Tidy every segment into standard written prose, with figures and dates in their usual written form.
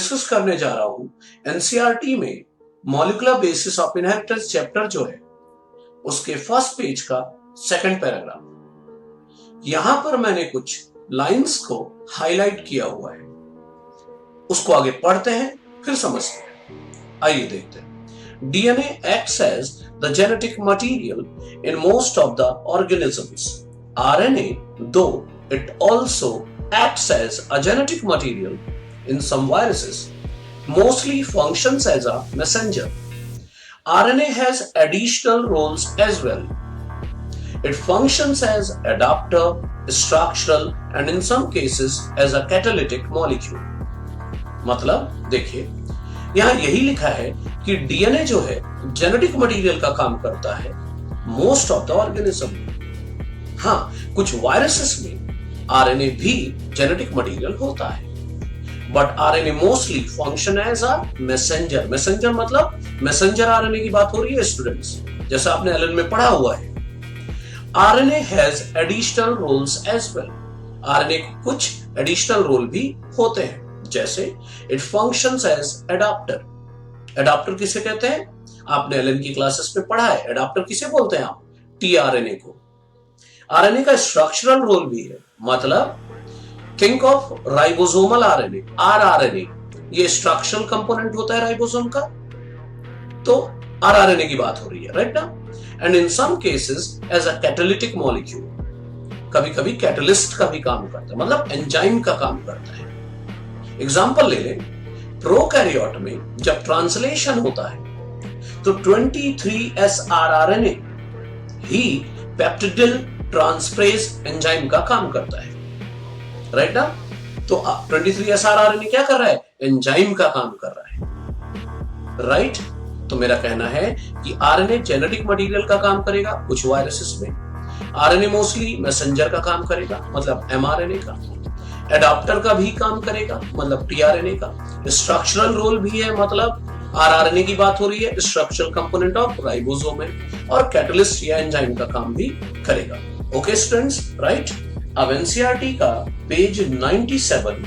Discuss करने जा रहा हूं एनसीईआरटी में molecular basis of inheritance chapter जो है उसके फर्स्ट पेज का सेकंड पैराग्राफ। यहां पर मैंने कुछ लाइंस को हाईलाइट किया हुआ है, उसको आगे पढ़ते हैं फिर समझते हैं। आइए देखते हैं। DNA acts as the genetic material in most of the organisms. RNA दो it also acts as a genetic material in some viruses, mostly functions as a messenger. RNA has additional roles as well. It functions as adapter, structural, and in some cases as a catalytic molecule. मतलब देखिए, यहां यही लिखा है कि DNA जो है genetic material का काम करता है मोस्ट ऑफ द ऑर्गेनिज्म में। हाँ, कुछ वायरसेस में आरएनए भी जेनेटिक मटेरियल होता है, but RNA mostly function as a messenger. Messenger मतलब मैसेंजर आरएनए की बात हो रही है स्टूडेंट्स, जैसा आपने एलन में पढ़ा हुआ है। RNA has additional roles as well. RNA के कुछ एडिशनल रोल भी होते हैं, जैसे it functions as adapter. Adapter किसे कहते हैं? आपने एलन की क्लासेस में पढ़ा है। एडाप्टर किसे बोलते हैं आप? टीआरएनए को। आरएनए का स्ट्रक्चरल रोल भी है, मतलब think of ribosomal RNA, rRNA, ये स्ट्रक्चरल कंपोनेंट होता है राइबोसोम का, तो आरआरएनए की बात हो रही है, राइट ना। And in some cases as a catalytic molecule, कभी कभी कैटलिस्ट का भी काम करता है, मतलब एंजाइम का काम करता है। एग्जांपल ले लें, प्रोकैरियोट में जब ट्रांसलेशन होता है तो 23S आरआरएनए ही पेप्टिडिल ट्रांसफरेज एंजाइम का काम करता है, राइट ना। तो 23S आरआरएनए क्या कर रहा है? एंजाइम का काम कर रहा है, राइट। तो मेरा कहना है कि आरएनए जेनेटिक मटेरियल का काम करेगा कुछ वायरसेस में, आरएनए मोस्टली मैसेंजर का काम करेगा, मतलब एमआरएनए का, एडाप्टर का भी काम करेगा, मतलब टीआरएनए का, स्ट्रक्चरल रोल भी है, मतलब आरआरएनए की बात हो रही है, स्ट्रक्चरल कंपोनेंट ऑफ राइबोसोम है, और कैटलिस्ट या एंजाइम का काम भी करेगा। Okay students, right. अब एनसीईआरटी का पेज 97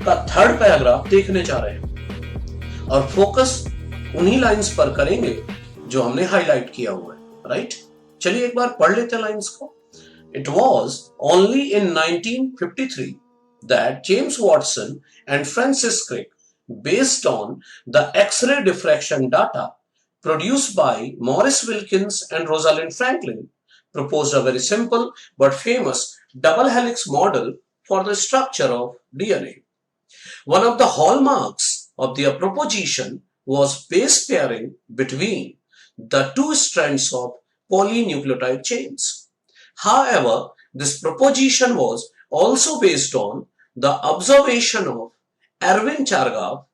का थर्ड पैराग्राफ देखने जा रहे हैं और फोकस उन्हीं लाइंस पर करेंगे जो हमने हाईलाइट किया हुआ है, राइट। चलिए एक बार पढ़ लेते हैं लाइंस को। It was only in 1953 that James Watson and Francis Crick, based on the X-ray diffraction data produced by Maurice Wilkins and Rosalind Franklin, proposed a very simple but famous double helix model for the structure of DNA. One of the hallmarks of their proposition was base pairing between the two strands of polynucleotide chains. However, this proposition was also based on the observation of Erwin Chargaff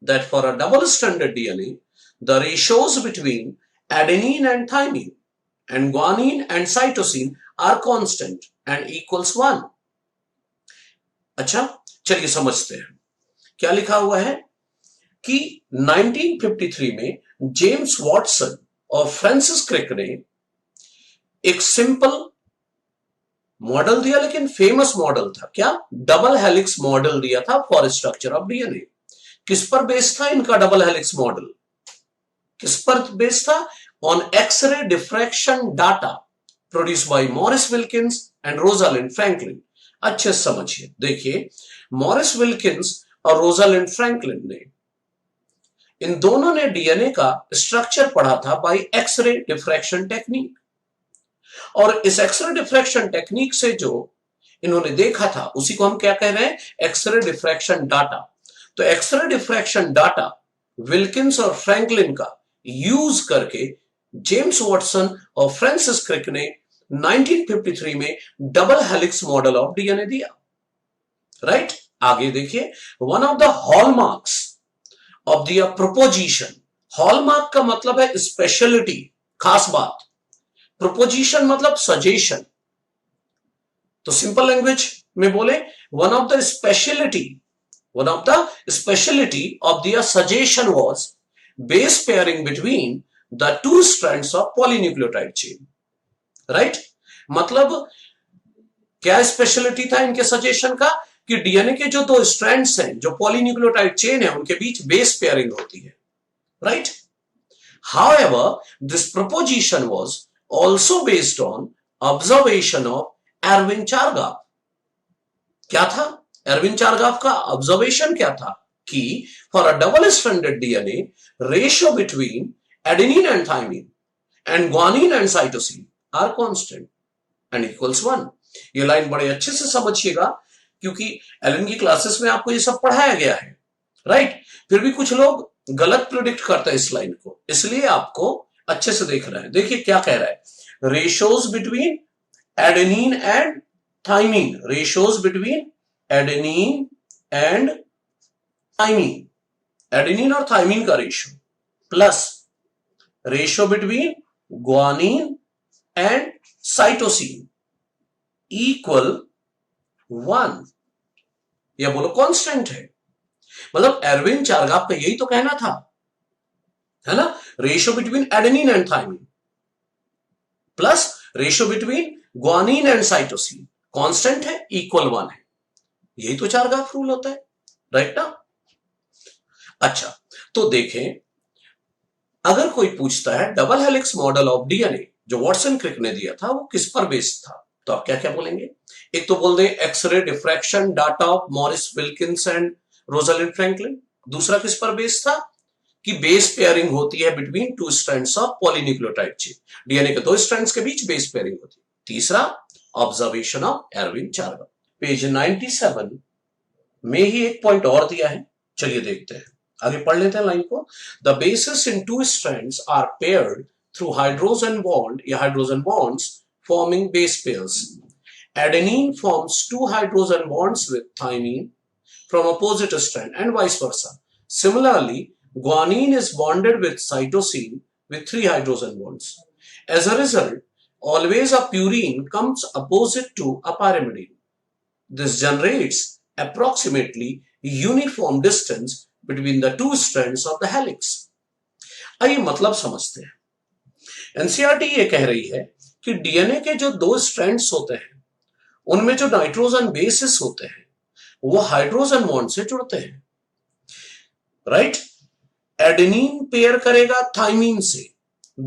that for a double-stranded DNA, the ratios between adenine and thymine and guanine and cytosine are constant and equals 1. अच्छा, चलिए समझते हैं क्या लिखा हुआ है कि 1953 में जेम्स वॉटसन और फ्रांसिस क्रिक ने एक सिंपल मॉडल दिया, लेकिन फेमस मॉडल था। क्या? डबल हेलिक्स मॉडल दिया था फॉर स्ट्रक्चर ऑफ डीएनए। किस पर बेस्ड था इनका डबल हेलिक्स मॉडल? किस पर बेस्ड था? On X-ray diffraction data produced by Maurice Wilkins and Rosalind Franklin. अच्छे समझिए, देखिए, मॉरिस विल्किंस और रोजालिंड फ्रैंकलिन ने, इन दोनों ने डीएनए का स्ट्रक्चर पढ़ा था बाय एक्सरे डिफ्रैक्शन टेक्निक, और इस एक्सरे डिफ्रैक्शन टेक्निक से जो इन्होंने देखा था उसी को हम क्या कह रहे हैं? X-ray diffraction data. तो एक्सरे डिफ्रैक्शन डाटा विल्किंस और फ्रैंकलिन का यूज करके जेम्स वॉटसन और फ्रांसिस क्रिक ने 1953 में double helix model of DNA दिया, राइट। आगे देखिए, one of the hallmarks of the proposition. Hallmark का मतलब है स्पेशलिटी, खास बात। प्रोपोजिशन मतलब सजेशन। तो सिंपल लैंग्वेज में बोले, one of the speciality of the suggestion was base pairing between the two strands of polynucleotide chain, right. मतलब क्या स्पेशलिटी था इनके सजेशन का? कि डीएनए के जो दो स्ट्रैंड्स हैं, जो पॉलीन्यूक्लियोटाइड चेन है, उनके बीच बेस पेयरिंग होती है, right. However, this proposition was also based on observation of Erwin Chargaff. क्या था एरविन चारगाफ का ऑब्जर्वेशन? क्या था कि for a double stranded DNA ratio between adenine and thymine and guanine and cytosine are constant and equals 1। ये line बड़े अच्छे से समझिएगा, क्योंकि एलन की क्लासेस में आपको ये सब पढ़ाया गया है, राइट। फिर भी कुछ लोग गलत प्रिडिक्ट करते हैं इस लाइन को, इसलिए आपको अच्छे से देखना है। देखिए क्या कह रहा है, ratios between adenine and thymine, ratios between adenine and thymine, adenine और थाइमिन का ratio, plus ratio between guanine and cytosine equal 1। या बोलो कांस्टेंट है। मतलब एरविन चारगाफ का यही तो कहना था, है ना, ratio between adenine and thymine plus ratio between guanine and cytosine constant है, इक्वल 1 है। यही तो चारगाफ रूल होता है, राइट ना। अच्छा, तो देखें, अगर कोई पूछता है double helix model of DNA जो वॉटसन क्रिक ने दिया था वो किस पर बेस्ड था, तो आप क्या क्या बोलेंगे? एक तो बोल दें X-ray diffraction data of Maurice Wilkins and Rosalind Franklin. दूसरा किस पर बेस्ड था कि बेस पेयरिंग होती है between two strands of polynucleotide chain, DNA के दो स्ट्रैंड्स के बीच बेस पेयरिंग होती है। तीसरा observation of Erwin Chargaff. Page 97 में ही एक पॉइंट और दिया है, चलिए देखते हैं, आगे पढ़ लेते हैं लाइन को। The bases in two strands are paired through hydrogen bond या hydrogen bonds forming base pairs. Adenine forms two hydrogen bonds with thymine from opposite strand and vice versa. Similarly, guanine is bonded with cytosine with 3 hydrogen bonds. As a result, always a purine comes opposite to a pyrimidine. This generates approximately uniform distance between the two strands of the helix. आइए मतलब समझते हैं। NCERT ये कह रही है कि DNA के जो दो स्ट्रैंड्स होते हैं उनमें जो नाइट्रोजन बेसिस होते हैं वो हाइड्रोजन बॉन्ड से जुड़ते हैं, राइट। एडेनिन पेयर करेगा थाइमिन से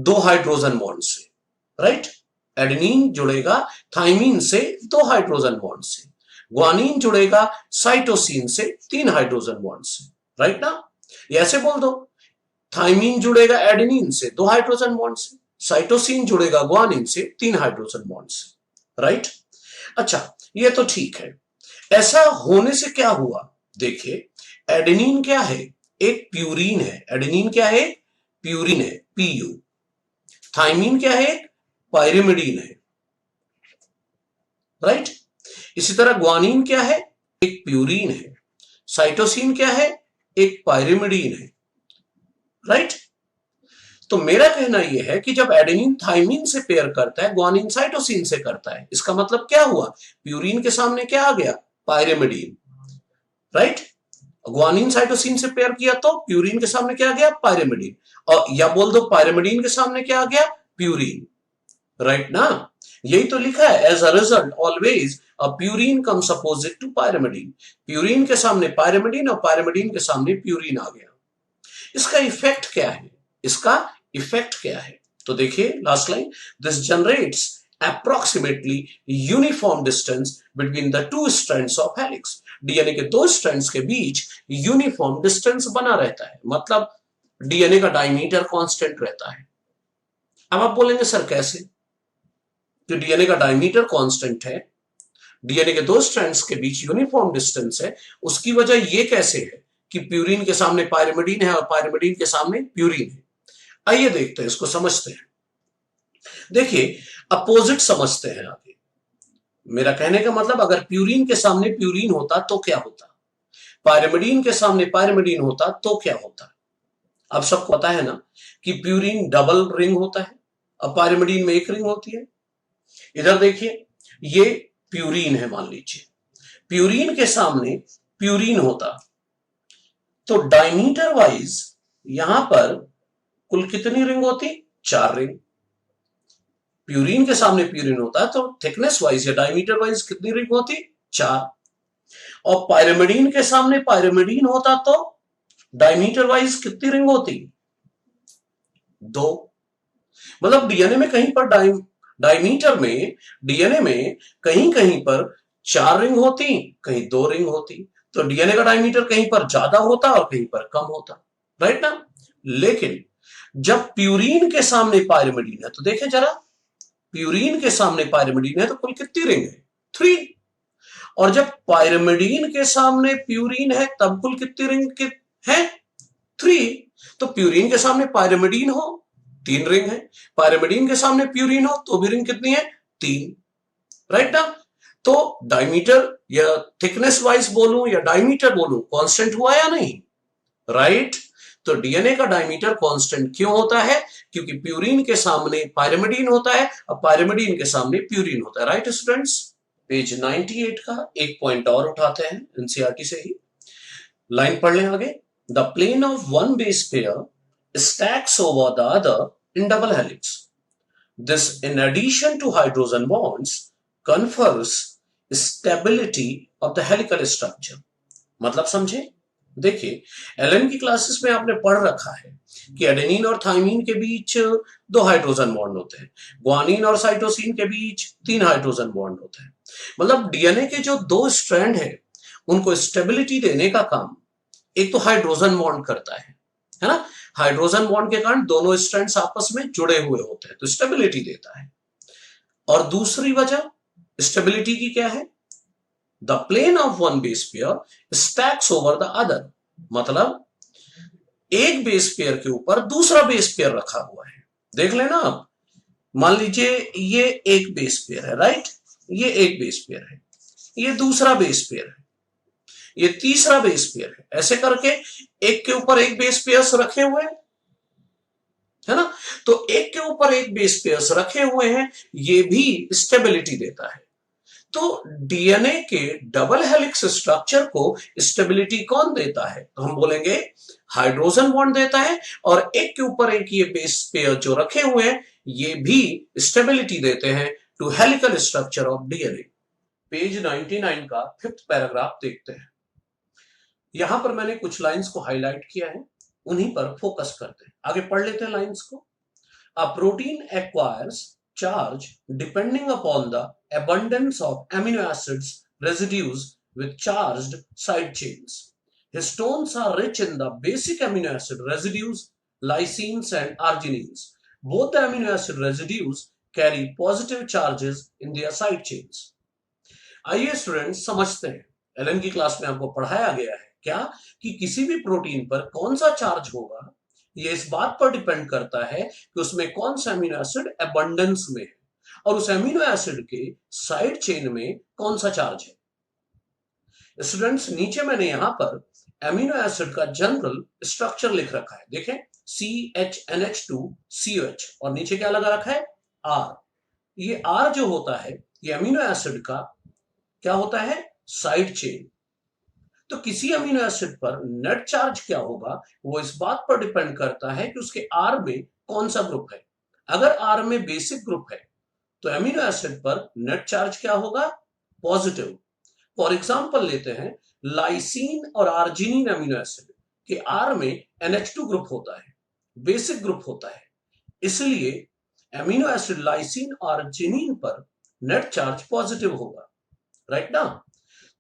2 हाइड्रोजन बॉन्ड से, राइट। एडेनिन जुड़ेगा थाइमिन से 2 हाइड्रोजन बॉन्ड से, ग्वानिन जुड़ेगा साइटोसिन से 3 हाइड्रोजन बॉन्ड से, राइट ना। ऐसे बोल दो, थाइमिन जुड़ेगा एडेनिन से 2 हाइड्रोजन बॉन्ड से, साइटोसिन जुड़ेगा ग्वानिन से 3 हाइड्रोजन बॉन्ड से, राइट। अच्छा, ये तो ठीक है। ऐसा होने से क्या हुआ, देखिए, एडेनिन क्या है, एक प्यूरिन है। एडेनिन क्या है, प्यूरिन है, पीयू। थाइमिन क्या है, पायरिमिडीन है, राइट। इसी तरह ग्वानिन क्या है, एक प्यूरिन है। साइटोसिन क्या है, एक पायरिमिडीन है, राइट। तो मेरा कहना यह है कि जब एडेनिन थाइमिन से पेयर करता है, ग्वानिन साइटोसिन से करता है, इसका मतलब क्या हुआ, प्यूरिन के सामने क्या आ गया, पायरिमिडीन, राइट। ग्वानिन साइटोसिन से पेयर किया तो प्यूरिन के सामने क्या आ गया, पायरिमिडीन। और या बोल दो पायरिमिडीन के सामने क्या आ गया, प्यूरिन, राइट ना। यही तो लिखा है, as a result always a purine comes opposite to pyrimidine. Purine के सामने पायरिमिडीन और पायरिमिडीन के सामने प्यूरिन आ गया। इसका इफेक्ट क्या है, इसका इफेक्ट क्या है, तो देखिए last line, this generates approximately uniform distance between the two strands of helix. DNA के दो स्ट्रैंड्स के बीच यूनिफॉर्म डिस्टेंस बना रहता है, मतलब डीएनए का डायमीटर कांस्टेंट रहता है। अब आप बोलेंगे सर कैसे, कि डीएनए का डायमीटर कांस्टेंट है, डीएनए के दो स्ट्रैंड्स के बीच यूनिफॉर्म डिस्टेंस है, उसकी वजह ये कैसे है कि प्यूरिन के सामने पायरिमिडीन है और पायरिमिडीन के सामने प्यूरिन है। आइए देखते हैं, इसको समझते हैं। देखिए, अपोजिट समझते हैं आगे। मेरा कहने का मतलब, अगर प्यूरिन के सामने प्यूरिन होता तो क्या होता, पायरिमिडीन के सामने पायरिमिडीन होता तो क्या होता। अब सबको पता है ना कि प्यूरिन डबल रिंग होता है और पायरिमिडीन में एक रिंग होती है। इधर देखिए, ये प्यूरिन है, मान लीजिए प्यूरिन के सामने प्यूरिन होता तो डायमीटर वाइज यहां पर कुल कितनी रिंग होती, 4 रिंग। प्यूरिन के सामने प्यूरिन होता है तो थिकनेस वाइज या डायमीटर वाइज कितनी रिंग होती, 4। और पायरिमिडीन के सामने पायरिमिडीन होता तो डायमीटर वाइज कितनी रिंग होती? 2। मतलब डीएनए में कहीं पर डायमीटर में डीएनए में कहीं कहीं पर 4 रिंग होती, कहीं 2 रिंग होती। तो डीएनए का डायमीटर कहीं पर ज्यादा होता और कहीं पर कम होता, राइट ना। लेकिन जब प्यूरीन के सामने पायरिमिडीन है तो देखें जरा, प्यूरीन के सामने पायरिमिडीन है तो कुल कितनी रिंग है? 3। और जब पायरिमिडीन के सामने प्यूरीन है तब कुल कितनी रिंग है? 3। तो प्यूरीन के सामने पायरिमिडीन हो 3 रिंग है, पायरिमिडीन के सामने प्यूरीन हो तो भी रिंग कितनी है? 3, राइट ना। तो डायमीटर या थिकनेस वाइज बोलूं या डायमीटर बोलूं, कांस्टेंट हुआ या नहीं? राइट। तो डीएनए का डायमीटर कांस्टेंट क्यों होता है? क्योंकि प्यूरीन के सामने पायरिमिडीन होता है और पायरिमिडीन के सामने प्यूरीन होता है, राइट स्टूडेंट्स। पेज 98 का एक पॉइंट और उठाते हैं एनसीईआरटी से ही। लाइन पढ़ लें आगे। The plane of one base pair stacks over the other in double helix. This, in addition to hydrogen bonds, confers stability of the helical structure. मतलब समझे? देखिए, एलएन की क्लासेस में आपने पढ़ रखा है कि एडेनिन और थाइमीन के बीच 2 हाइड्रोजन बॉन्ड होते हैं, ग्वानिन और साइटोसिन के बीच 3 हाइड्रोजन बॉन्ड होते हैं। मतलब डीएनए के जो 2 स्ट्रैंड है उनको स्टेबिलिटी देने का काम एक तो हाइड्रोजन बॉन्ड करता है ना। हाइड्रोजन बॉन्ड के कारण दोनों स्ट्रैंड्स आपस में जुड़े हुए होते हैं तो स्टेबिलिटी देता है। और दूसरी वजह स्टेबिलिटी की क्या है? The plane of one base pair stacks over the other. मतलब एक बेस पेयर के ऊपर दूसरा बेस पेयर रखा हुआ है। देख लेना आप, मान लीजिए ये एक बेस पेयर है, राइट, ये एक बेस पेयर है, ये दूसरा बेस पेयर है, ये तीसरा बेस पेयर है, ऐसे करके एक के ऊपर एक बेस पेयर्स रखे हुए हैं, है ना। तो एक के ऊपर एक बेस पेयर्स रखे हुए हैं, ये भी स्टेबिलिटी देता है। तो डीएनए के डबल हेलिक्स स्ट्रक्चर को स्टेबिलिटी कौन देता है? तो हम बोलेंगे हाइड्रोजन बॉन्ड देता है, और एक के ऊपर एक ये बेस पेयर जो रखे हुए हैं ये भी स्टेबिलिटी देते हैं to helical structure of DNA. Page 99 का 5th पैराग्राफ देखते हैं। यहां पर मैंने कुछ लाइंस को हाईलाइट किया है, उन्हीं पर फोकस करते हैं। आगे पढ़ लेते हैं लाइंस को। A protein acquires charge depending upon the abundance of amino acids residues with charged side chains. Histones are rich in the basic amino acid residues, lysines and arginines. Both the amino acid residues carry positive charges in their side chains. आइए students समझते हैं, LN की class में आपको पढ़ाया गया है क्या कि किसी भी प्रोटीन पर कौन सा चार्ज होगा ये इस बात पर डिपेंड करता है कि उसमें कौन सा अमीनो एसिड अबंडेंस में है और उस अमीनो एसिड के साइड चेन में कौन सा चार्ज है। स्टूडेंट्स नीचे मैंने यहां पर अमीनो एसिड का जनरल स्ट्रक्चर लिख रखा है, देखें CHNH2COH और नीचे क्या लगा रखा है? R। ये R जो होता है ये अमीनो एसिड का क्या होता है? Side chain. तो किसी अमीनो एसिड पर नेट चार्ज क्या होगा वो इस बात पर डिपेंड करता है कि उसके आर में कौन सा ग्रुप है। अगर आर में बेसिक ग्रुप है तो अमीनो एसिड पर नेट चार्ज क्या होगा? पॉजिटिव। फॉर एग्जांपल लेते हैं लाइसीन और आर्जिनिन अमीनो एसिड के आर में NH2 ग्रुप होता है, बेसिक ग्रुप होता है, इसलिए अमीनो एसिड लाइसीन और आर्जिनिन पर नेट चार्ज पॉजिटिव होगा, राइट ना।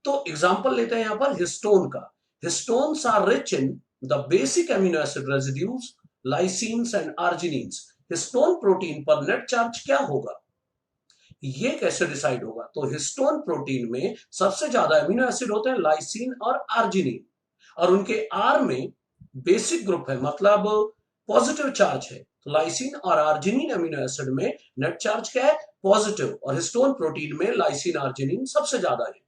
तो एग्जांपल लेते हैं यहां पर हिस्टोन का। Histones are rich in the basic amino acid residues, lysines and arginines. Histone protein पर नेट चार्ज क्या होगा ये कैसे डिसाइड होगा? तो हिस्टोन प्रोटीन में सबसे ज्यादा अमीनो एसिड होते हैं लाइसीन और आर्जिनिन, और उनके आर में बेसिक ग्रुप है, मतलब पॉजिटिव चार्ज है। तो लाइसीन और आर्जिनिन अमीनो एसिड में नेट चार्ज क्या है? पॉजिटिव। और हिस्टोन प्रोटीन में लाइसीन आर्जिनिन सबसे ज्यादा है,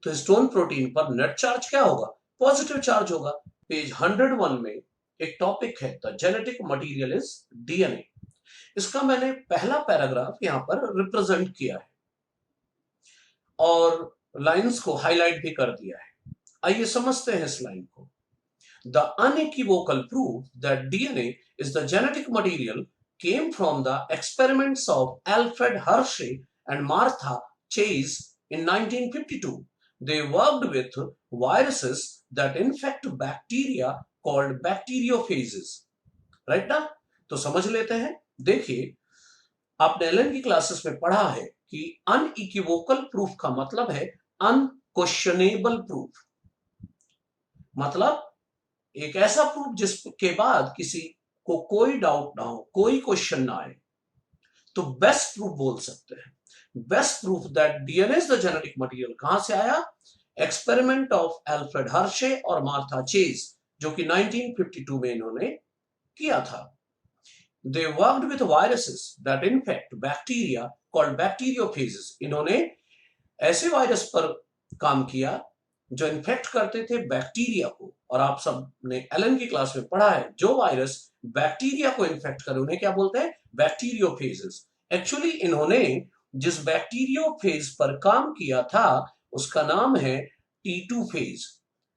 तो हिस्टोन प्रोटीन पर नेट चार्ज क्या होगा? पॉजिटिव चार्ज होगा। पेज 101 में एक टॉपिक है the genetic material is DNA. इसका मैंने पहला पैराग्राफ यहां पर रिप्रेजेंट किया है और लाइंस को हाईलाइट भी कर दिया है। आइए समझते हैं इस लाइन को। The unequivocal proof that DNA is the genetic material came from the experiments of Alfred Hershey and Martha Chase in 1952. they worked with viruses that infect bacteria called bacteriophages. Right ना? तो समझ लेते हैं। देखिए, आपने Elon की classes में पढ़ा है कि अनइक्विवोकल प्रूफ का मतलब है अनक्वेश्चनेबल प्रूफ। मतलब एक ऐसा प्रूफ जिसके बाद किसी को कोई डाउट ना हो, कोई क्वेश्चन ना आए, तो बेस्ट प्रूफ बोल सकते हैं। Best proof that DNA is the genetic material कहां से आया? एक्सपेरिमेंट ऑफ एल्फ्रेड हर्शे और मार्था चेज, जो कि 1952 में इन्होंने किया था। They worked with viruses that infect bacteria called bacteriophages. इन्होंने ऐसे वायरस पर काम किया जो इन्फेक्ट करते थे बैक्टीरिया को, और आप सब ने एलन की क्लास में पढ़ा है जो वायरस बैक्टीरिया को इन्फेक्ट करे उन्हें क्या बोलते हैं? बैक्टीरियोफेजेस। एक्चुअली इन्होंने जिस बैक्टीरियोफेज पर काम किया था उसका नाम है T2 फेज।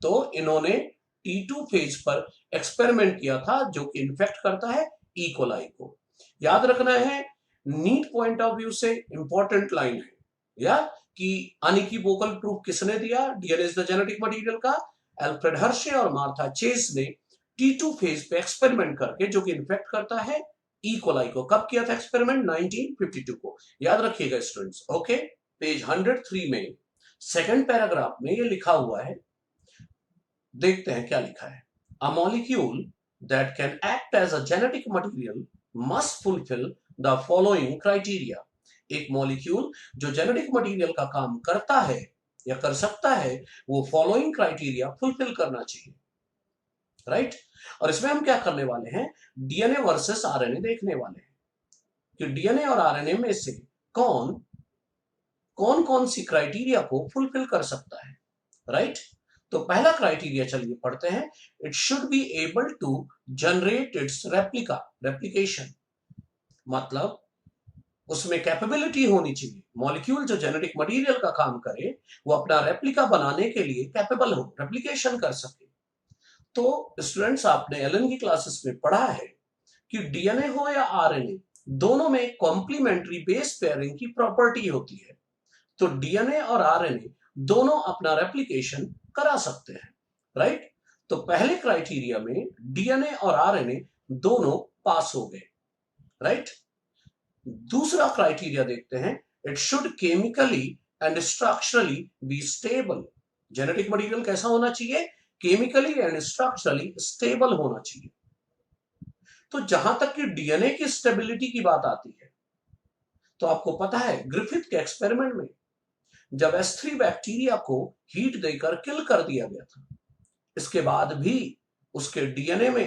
तो इन्होंने T2 फेज पर एक्सपेरिमेंट किया था जो कि इन्फेक्ट करता है ई कोलाई को। याद रखना है, नीट पॉइंट ऑफ व्यू से इंपॉर्टेंट लाइन है या कि अनइक्विवोकल प्रूफ किसने दिया DNA is the genetic material का? एल्फ्रेड हर्शे और मार्था चेज ने T2 फेज पे एक्सपेरिमेंट करके जो कि इन्फेक्ट करता है ई कोलाई को। कब किया था एक्सपेरिमेंट? 1952 को। याद रखिएगा स्टूडेंट्स। ओके, पेज 103 में सेकंड पैराग्राफ में ये लिखा हुआ है, देखते हैं क्या लिखा है। A molecule that can act as a genetic material must fulfill the following criteria. एक मॉलिक्यूल जो जेनेटिक मटेरियल का काम करता है या कर सकता है वो फॉलोइंग क्राइटेरिया फुलफिल करना चाहिए। राइट? और इसमें हम क्या करने वाले हैं? डीएनए वर्सेस आरएनए देखने वाले हैं कि डीएनए और आरएनए में से कौन कौन सी क्राइटेरिया को फुलफिल कर सकता है। राइट? तो पहला क्राइटेरिया चलिए पढ़ते हैं। It should be able to generate its replication. मतलब उसमें कैपेबिलिटी होनी चाहिए। मॉलिक्यूल जो जेनेटिक मटेरियल का काम करे वो अपना रेप्लिका बनाने के लिए कैपेबल हो, रेप्लिकेशन कर सके। तो स्टूडेंट्स, आपने एलन की क्लासेस में पढ़ा है कि डीएनए हो या आरएनए, दोनों में कॉम्प्लीमेंट्री बेस पेयरिंग की प्रॉपर्टी होती है। तो डीएनए और आरएनए दोनों अपना रेप्लिकेशन करा सकते हैं। राइट? तो पहले क्राइटेरिया में डीएनए और आरएनए दोनों पास हो गए। राइट? दूसरा क्राइटेरिया देखते हैं। It should chemically and structurally be stable. Genetic material कैसा होना चाहिए? केमिकली एंड स्ट्रक्चरली स्टेबल होना चाहिए। तो जहां तक कि डीएनए की स्टेबिलिटी की बात आती है, तो आपको पता है ग्रिफिथ के एक्सपेरिमेंट में जब S3 बैक्टीरिया को हीट देकर किल कर दिया गया था, इसके बाद भी उसके डीएनए में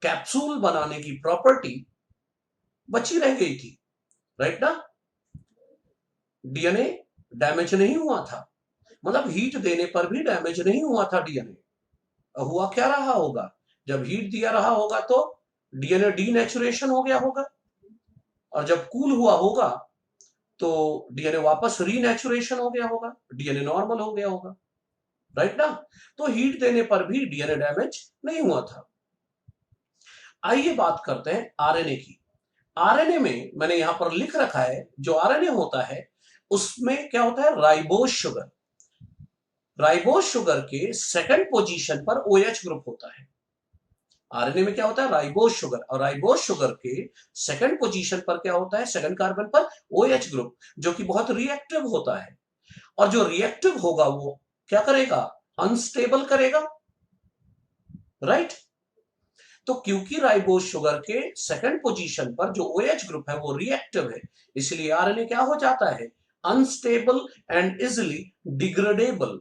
कैप्सूल बनाने की प्रॉपर्टी बची रह गई थी। राइट ना? डीएनए डैमेज नहीं हुआ था, मतलब हीट देने पर भी डैमेज नहीं हुआ था डीएनए। हुआ क्या रहा होगा? जब हीट दिया रहा होगा तो डीएनए डीनेचुरेशन हो गया होगा, और जब कूल हुआ होगा तो डीएनए वापस रीनेचुरेशन हो गया होगा, डीएनए नॉर्मल हो गया होगा। राइट ना? तो हीट देने पर भी डीएनए डैमेज नहीं हुआ था। आइए बात करते हैं आरएनए की। आरएनए में मैंने यहां पर लिख रखा है, जो आरएनए होता है उसमें क्या होता है? Ribose sugar. राइबोज शुगर के सेकंड पोजीशन पर OH ग्रुप होता है। आरएनए में क्या होता है? राइबोज शुगर, और राइबोज शुगर के सेकंड पोजीशन पर क्या होता है? सेकंड कार्बन पर OH ग्रुप, जो कि बहुत रिएक्टिव होता है। और जो रिएक्टिव होगा वो क्या करेगा? अनस्टेबल करेगा। राइट? तो क्योंकि राइबोज शुगर के सेकंड पोजीशन पर जो OH ग्रुप है वो रिएक्टिव है, इसलिए आरएनए क्या हो जाता है? Unstable and easily degradable.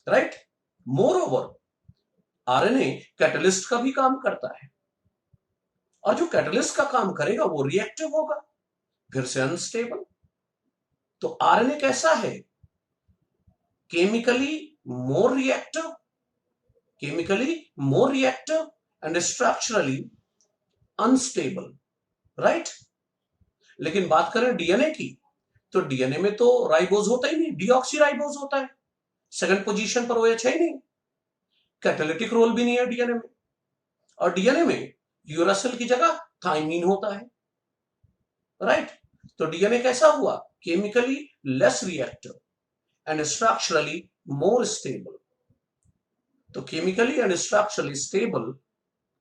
Right? Moreover RNA catalyst का भी काम करता है, और जो कैटलिस्ट का काम करेगा वो रिएक्टिव होगा, फिर से अनस्टेबल। तो आरएनए कैसा है? Chemically more reactive, and structurally unstable. Right? लेकिन बात करें डीएनए की, तो डीएनए में तो राइबोज होता ही नहीं, डीऑक्सीराइबोज होता है। सेकंड पोजीशन पर OH है ही नहीं, कैटालिटिक रोल भी नहीं है डीएनए में। और डीएनए में यूरासिल की जगह थाइमीन होता है। राइट? तो डीएनए कैसा हुआ? Chemically less reactive and structurally more stable. तो केमिकली एंड स्ट्रक्चरली स्टेबल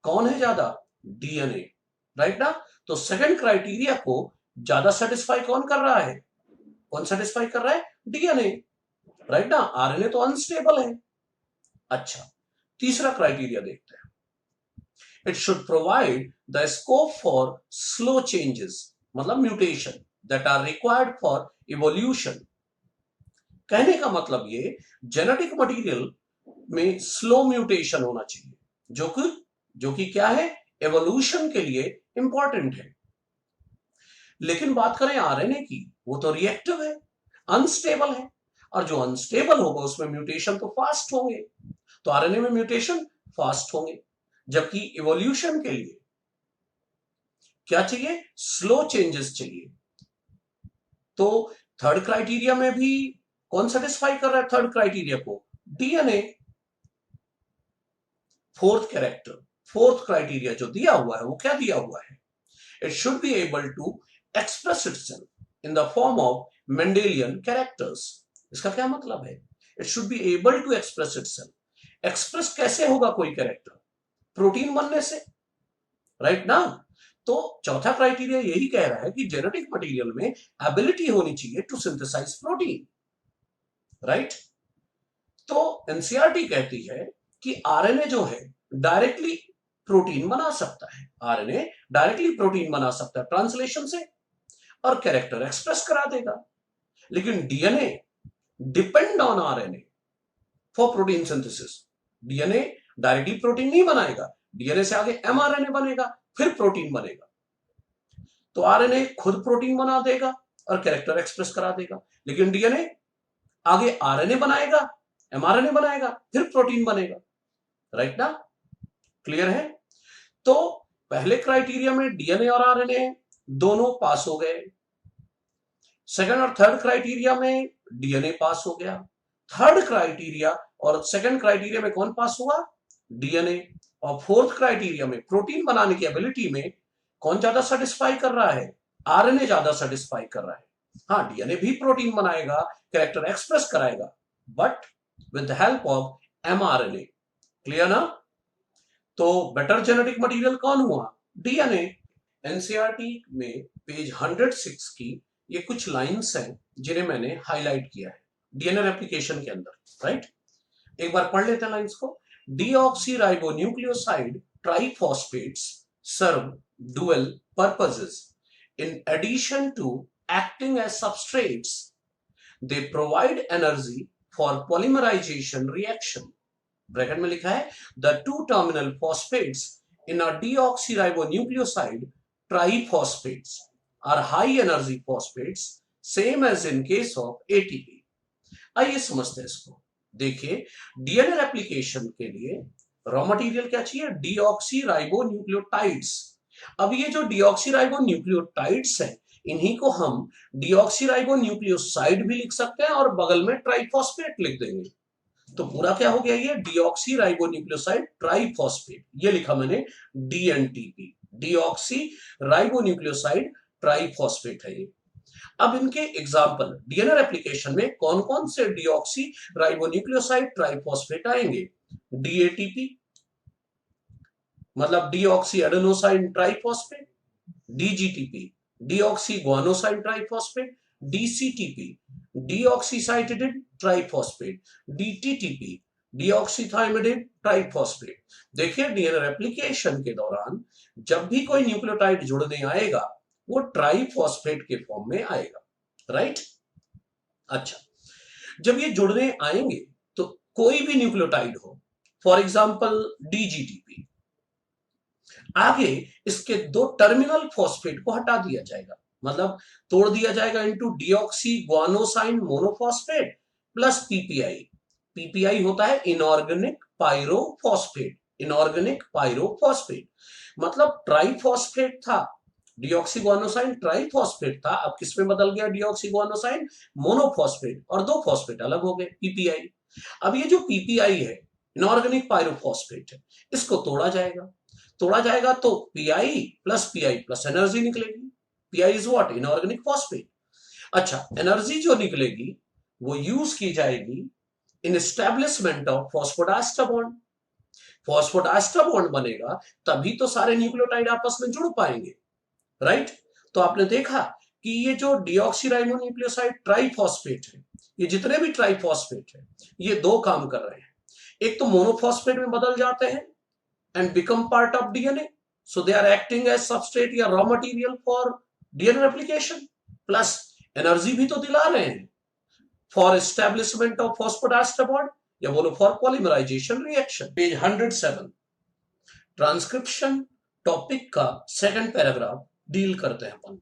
कौन है ज्यादा? डीएनए, राइट ना। तो सेकंड क्राइटेरिया को ज्यादा सेटिस्फाई कौन कर रहा है? कौन सेटिस्फाई कर रहा है? डीएनए, राइट ना। आरएनए तो अनस्टेबल है। अच्छा, तीसरा क्राइटेरिया देखते हैं। It should provide the scope for slow changes, मतलब mutation that are required for evolution. कहने का मतलब ये जेनेटिक मटेरियल में स्लो म्यूटेशन होना चाहिए, जो कि क्या है? एवोल्यूशन के लिए इंपॉर्टेंट है। लेकिन बात करें आरएनए की, वो तो रिएक्टिव है, अनस्टेबल है, और जो अनस्टेबल होगा उसमें म्यूटेशन तो फास्ट होंगे। तो आरएनए में म्यूटेशन फास्ट होंगे, जबकि इवोल्यूशन के लिए क्या चाहिए? स्लो चेंजेस चाहिए। तो थर्ड क्राइटेरिया में भी कौन सेटिस्फाई कर रहा है थर्ड क्राइटेरिया को? डीएनए। फोर्थ क्राइटेरिया जो दिया हुआ है वो क्या दिया हुआ है? It should be able to express itself in the form of Mendelian characters. इसका क्या मतलब है? It should be able to express itself. Express कैसे होगा कोई कैरेक्टर? प्रोटीन बनने से, राइट ना। तो चौथा क्राइटेरिया यही कह रहा है कि जेनेटिक मटेरियल में एबिलिटी होनी चाहिए टू सिंथेसाइज प्रोटीन, राइट। तो एनसीईआरटी कहती है कि आरएनए जो है डायरेक्टली प्रोटीन बना सकता है, आरएनए डायरेक्टली प्रोटीन बना सकता है ट्रांसलेशन से, और कैरेक्टर एक्सप्रेस करा देगा। लेकिन DNA depend on RNA for protein synthesis. DNA directly protein नहीं बनाएगा, डीएनए से आगे एमआरएनए बनेगा, फिर प्रोटीन बनेगा। तो आरएनए खुद प्रोटीन बना देगा और कैरेक्टर एक्सप्रेस करा देगा, लेकिन डीएनए आगे आरएनए बनाएगा, एमआरएनए बनाएगा, फिर प्रोटीन बनेगा, राइट ना। क्लियर है? तो पहले क्राइटेरिया में डीएनए और आरएनए दोनों पास हो गए। सेकंड और थर्ड क्राइटेरिया में डीएनए पास हो गया। थर्ड क्राइटेरिया और सेकंड क्राइटेरिया में कौन पास हुआ? डीएनए। और फोर्थ क्राइटेरिया में प्रोटीन बनाने की एबिलिटी में कौन ज्यादा सेटिस्फाई कर रहा है? आरएनए ज्यादा सेटिस्फाई कर रहा है। हाँ, डीएनए भी प्रोटीन बनाएगा, कैरेक्टर एक्सप्रेस कराएगा, but with the help of mRNA. Clear ना? तो बेटर जेनेटिक मटेरियल कौन हुआ? डीएनए। एनसीईआरटी में पेज 106 की ये कुछ लाइंस हैं जिन्हें मैंने हाईलाइट किया है डीएनए रेप्लिकेशन के अंदर, राइट। एक बार पढ़ लेते हैं लाइंस को। Deoxyribonucleoside triphosphates serve dual purposes in addition to acting as substrates. They provide energy for polymerization reaction. Bracket में लिखा है the two terminal phosphates in a deoxyribonucleoside triphosphates are high energy phosphates same as in case of ATP. आइए समझते हैं इसको। देखिए, DNA replication के लिए रॉ मटेरियल क्या चाहिए? डीऑक्सीराइबोन्यूक्लियोटाइड्स। अब ये जो डीऑक्सीराइबोन्यूक्लियोटाइड्स हैं, इन्हीं को हम डीऑक्सीराइबोन्यूक्लियोसाइड भी लिख सकते हैं और बगल में ट्राइफॉस्फेट लिख देंगे। तो पूरा क्या हो गया? ये डीऑक्सीराइबोन्यूक्लियोसाइड ट्राइफॉस्फेट, ये लिखा मैंने डीएनटीपी, डीऑक्सीराइबोन्यूक्लियोसाइड ट्राइफॉस्फेट है ये। अब इनके एग्जाम्पल डीएनए रेप्लिकेशन में कौन कौन से डीऑक्सीराइबोन्यूक्लियोसाइड ट्राइफॉस्फेट आएंगे? डीएटीपी मतलब deoxy adenosine triphosphate, dGTP deoxy guanosine triphosphate, dCTP deoxycytidine triphosphate, dTTP deoxythymidine triphosphate. देखिए, डीएनए रेप्लिकेशन के दौरान जब भी कोई न्यूक्लियोटाइड जुड़ने आएगा वो ट्राइफॉस्फेट के फॉर्म में आएगा, राइट। अच्छा, जब ये जुड़ने आएंगे तो कोई भी न्यूक्लियोटाइड हो, फॉर एग्जांपल डीजीटीपी, आगे इसके दो टर्मिनल फॉस्फेट को हटा दिया जाएगा, मतलब तोड़ दिया जाएगा into deoxy गुआनोसाइन monophosphate plus PPI. PPI होता है इनऑर्गेनिक पायरोफॉस्फेट, इनऑर्गेनिक पायरोफॉस्फेट। मतलब ट्राइफॉस्फेट था, डीऑक्सीगुआनोसाइन ट्राइफॉस्फेट था, अब किसमें बदल गया? डीऑक्सीगुआनोसाइन मोनोफॉस्फेट, और दो फॉस्फेट अलग हो गए, पीपीआई। अब ये जो पीपीआई है, इनऑर्गेनिक पायरोफॉस्फेट है, इसको तोड़ा जाएगा। तोड़ा जाएगा तो पीआई प्लस एनर्जी निकलेगी। Pi is what? Inorganic phosphate. अच्छा, एनर्जी जो निकलेगी वो यूज की जाएगी in establishment of phosphodiester bond. Phosphodiester bond बनेगा तभी तो सारे न्यूक्लियोटाइड आपस में जुड़ पाएंगे, राइट। तो आपने देखा कि ये जो डीऑक्सीराइबोन्यूक्लियोसाइड ट्राइफॉस्फेट है, ये जितने भी ट्राइफॉस्फेट है, ये दो काम कर रहे हैं। एक तो मोनोफॉस्फेट में बदल जाते हैं and become part of DNA. So they are acting as substrate या raw material for DNA replication. Plus energy भी तो दिला रहे हैं for establishment of phosphodiester bond या बोलो for polymerization reaction. Page 107 transcription topic का सेकंड पैराग्राफ डील करते हैं अपन।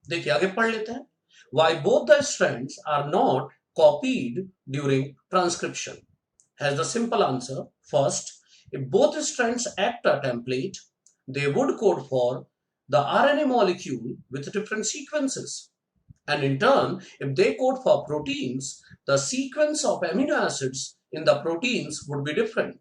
देखिए आगे पढ़ लेते हैं। Why both the strands are not copied during transcription? Has the simple answer. First, if both strands act a template, they would code for the RNA molecule with different sequences. And in turn, if they code for proteins, the sequence of amino acids in the proteins would be different.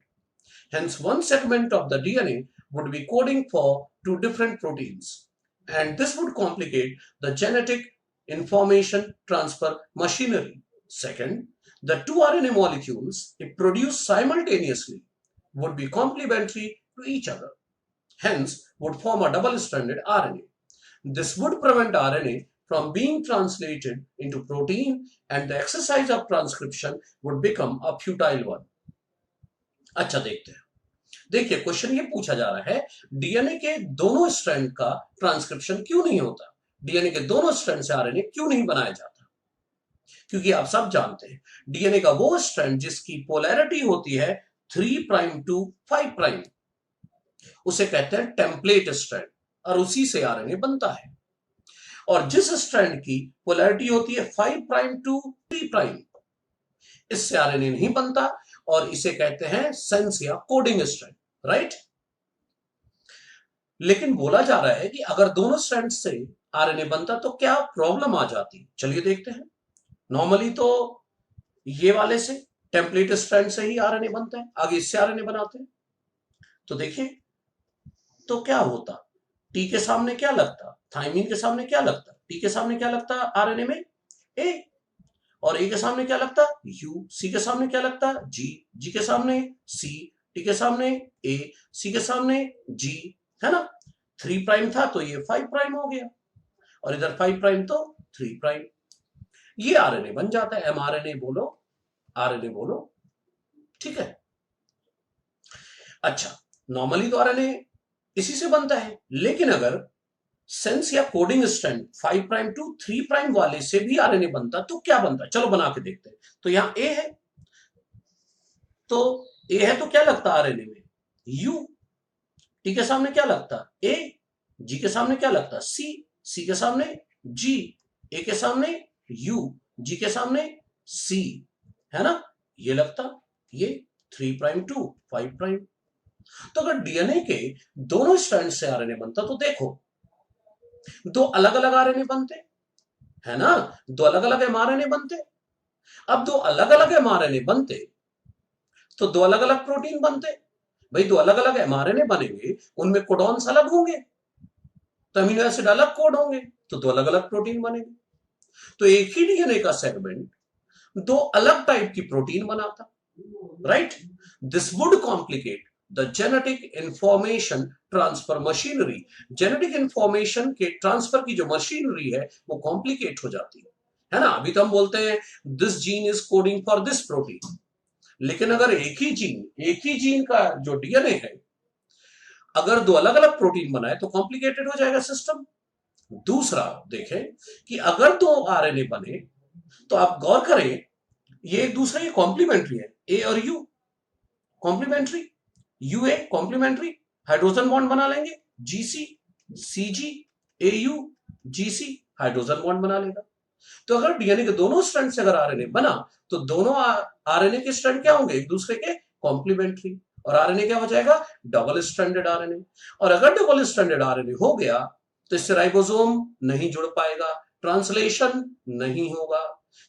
Hence, one segment of the DNA would be coding for two different proteins. And this would complicate the genetic information transfer machinery. Second, the two RNA molecules, if produced simultaneously, would be complementary to each other. Hence, would form a double-stranded RNA. This would prevent RNA from being translated into protein, and the exercise of transcription would become a futile one. अच्छा देखते हैं। देखिए question ये पूछा जा रहा है, DNA के दोनों स्ट्रैंड का ट्रांसक्रिप्शन क्यों नहीं होता, डीएनए के दोनों स्ट्रैंड से आरएनए क्यों नहीं बनाया जाता। क्योंकि आप सब जानते हैं डीएनए का वो स्ट्रैंड जिसकी पोलैरिटी होती है 3 प्राइम टू 5 प्राइम, उसे कहते हैं टेम्पलेट स्ट्रैंड, और उसी से आरएनए बनता है। और जिस स्ट्रैंड की पोलैरिटी होती है 5 प्राइम टू 3 प्राइम, इससे आरएनए नहीं बनता, और इसे कहते हैं सेंस या कोडिंग स्ट्रैंड, राइट। लेकिन बोला जा रहा है कि अगर दोनों स्ट्रैंड से आरएनए बनता तो क्या प्रॉब्लम आ जाती। चलिए देखते हैं। नॉर्मली तो ये वाले से टेम्पलेट स्ट्रैंड से ही आरएनए बनता है, आगे इससे आरएनए बनाते हैं। तो देखिए तो क्या होता, टी के सामने क्या लगता, थाइमिन के सामने क्या लगता, टी के सामने क्या लगता आरएनए में ए, और ए के सामने क्या लगता यू, सी के सामने क्या लगता जी, जी के सामने सी, टी के सामने ए, सी के सामने जी, है ना। 3 प्राइम था तो ये 5 प्राइम हो गया, और इधर 5 प्राइम तो 3 प्राइम, ये आरएनए बन जाता है। एमआरएनए बोलो, आरएनए बोलो, ठीक है। अच्छा, नॉर्मली तो आरएनए इसी से बनता है, लेकिन अगर सेंस या coding strand 5 prime to 3 prime वाले से भी आरएनए बनता तो क्या बनता, चलो बना के देखते हैं। तो यहां ए है, तो ए है तो क्या लगता आरएनए में यू, टी के सामने क्या लगता ए, जी के सामने क्या लगता सी, सी के सामने जी, ए के सामने यू, जी के सामने सी, है ना। ये लगता ये 3 प्राइम टू 5 प्राइम। तो अगर डीएनए के दोनों स्ट्रैंड से आरएनए बनता तो देखो दो अलग अलग आरएनए बनते, है ना, दो अलग अलग एमआरएनए बनते। अब दो अलग अलग एमआरएनए बनते तो दो अलग अलग प्रोटीन बनते। भाई दो अलग अलग एमआरएनए बनेंगे, उनमें कोडॉन्स अलग होंगे, तो अमीनो एसिड अलग कोड होंगे, तो दो अलग अलग प्रोटीन बनेंगे। तो एक ही डीएनए का सेगमेंट दो अलग टाइप की प्रोटीन बनाता, right. This would complicate the genetic information transfer machinery. Genetic information के ट्रांसफर की जो मशीनरी है वो कॉम्प्लिकेट हो जाती है ना। अभी तो हम बोलते हैं this gene is coding for this protein, लेकिन अगर एक ही जीन का जो डीएनए है अगर दो अलग अलग प्रोटीन बनाए तो कॉम्प्लिकेटेड हो जाएगा सिस्टम। दूसरा देखें कि अगर दो आरएनए बने तो आप गौर करें ये एक दूसरे के कॉम्प्लीमेंट्री है, ए और U complementary, U A complementary, hydrogen bond बना लेंगे, GC CG A U GC hydrogen bond बना लेगा। तो अगर डीएनए के दोनों स्ट्रैंड से अगर आरएनए बना तो दोनों आरएनए के स्ट्रैंड क्या होंगे, एक दूसरे के कॉम्प्लीमेंट्री, और आरएनए क्या हो जाएगा डबल स्ट्रैंडेड आरएनए। और अगर डबल स्ट्रैंडेड आरएनए हो गया तो इससे राइबोसोम नहीं जुड़ पाएगा, ट्रांसलेशन नहीं होगा।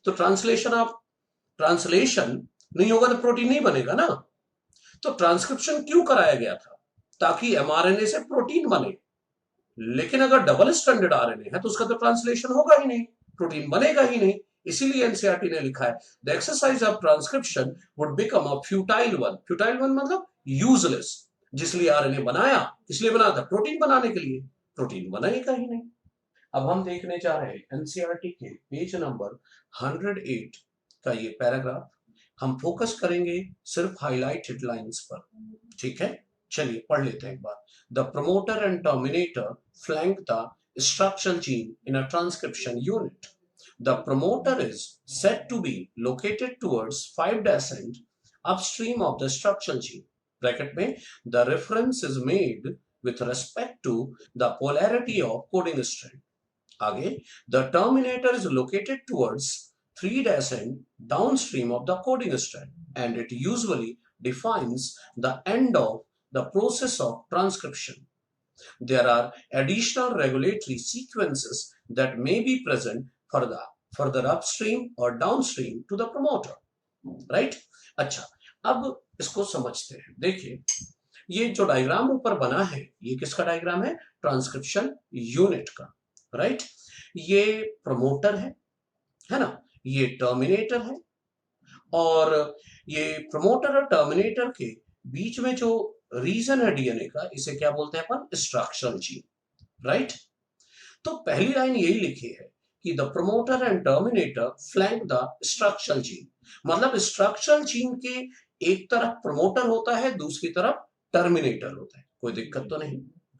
तो ट्रांसलेशन नहीं होगा तो प्रोटीन नहीं बनेगा ना। तो ट्रांसक्रिप्शन क्यों कराया गया था, ताकि एमआरएनए से प्रोटीन बने। लेकिन अगर डबल स्ट्रैंडेड आरएनए है तो उसका तो ट्रांसलेशन होगा ही नहीं, प्रोटीन बनेगा ही नहीं, इसीलिए एनसीईआरटी ने लिखा है the exercise of transcription would become a futile one. Futile one मतलब यूजलेस। जिसलिए आरएनए बनाया, इसलिए बनाया था प्रोटीन बनाने के लिए, प्रोटीन बनेगा ही नहीं। अब हम देखने जा रहे हैं एनसीईआरटी के पेज नंबर 108 का ये पैराग्राफ। हम फोकस करेंगे सिर्फ हाईलाइटेड लाइंस पर, ठीक है। चलिए पढ़ लेते हैं एक बार। The promoter and terminator flank the structural gene in a transcription unit. The promoter is said to be located towards 5' end upstream of the structural gene. Bracket में the reference is made with respect to the polarity of coding strand. आगे the terminator is located towards 3' end downstream of the coding strand and it usually defines the end of the process of transcription. There are additional regulatory sequences that may be present further upstream or downstream to the promoter. Right? अच्छा, अब इसको समझते हैं। देखिए, ये जो diagram ऊपर बना है, ये किसका डायग्राम है? ट्रांसक्रिप्शन यूनिट का। राइट? ये प्रमोटर है ना? ये टर्मिनेटर है, और ये प्रमोटर और टर्मिनेटर के बीच में जो रीजन है डीएनए का, इसे क्या बोलते हैं अपन? Structural gene. राइट? तो पहली लाइन यही लिखी है कि the promoter and terminator flank the structural gene. मतलब स्ट्रक्चरल जीन के एक तरफ प्रमोटर होता है, दूसरी तरफ टर्मिनेटर होता है। कोई दिक्कत तो नहीं?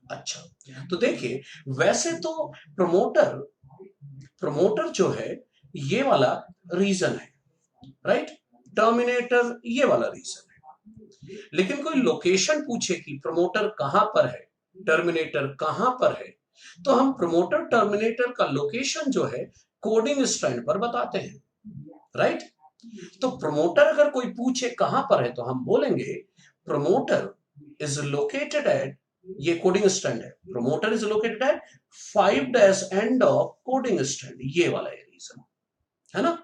अच्छा, तो देखिए, वैसे तो प्रमोटर जो है ये वाला रीजन है, राइट? टर्मिनेटर ये वाला रीजन है। लेकिन कोई लोकेशन पूछे कि प्रमोटर कहां पर है, टर्मिनेटर कहां पर है, तो हम प्रमोटर टर्मिनेटर का लोकेशन जो है कोडिंग स्ट्रैंड पर बताते हैं। राइट? तो प्रमोटर अगर कोई पूछे कहां पर है, तो हम बोलेंगे प्रमोटर इज लोकेटेड एट, ये कोडिंग स्ट्रैंड है, promoter is located eight 5' end of coding strand. ये वाला रीजन है ना?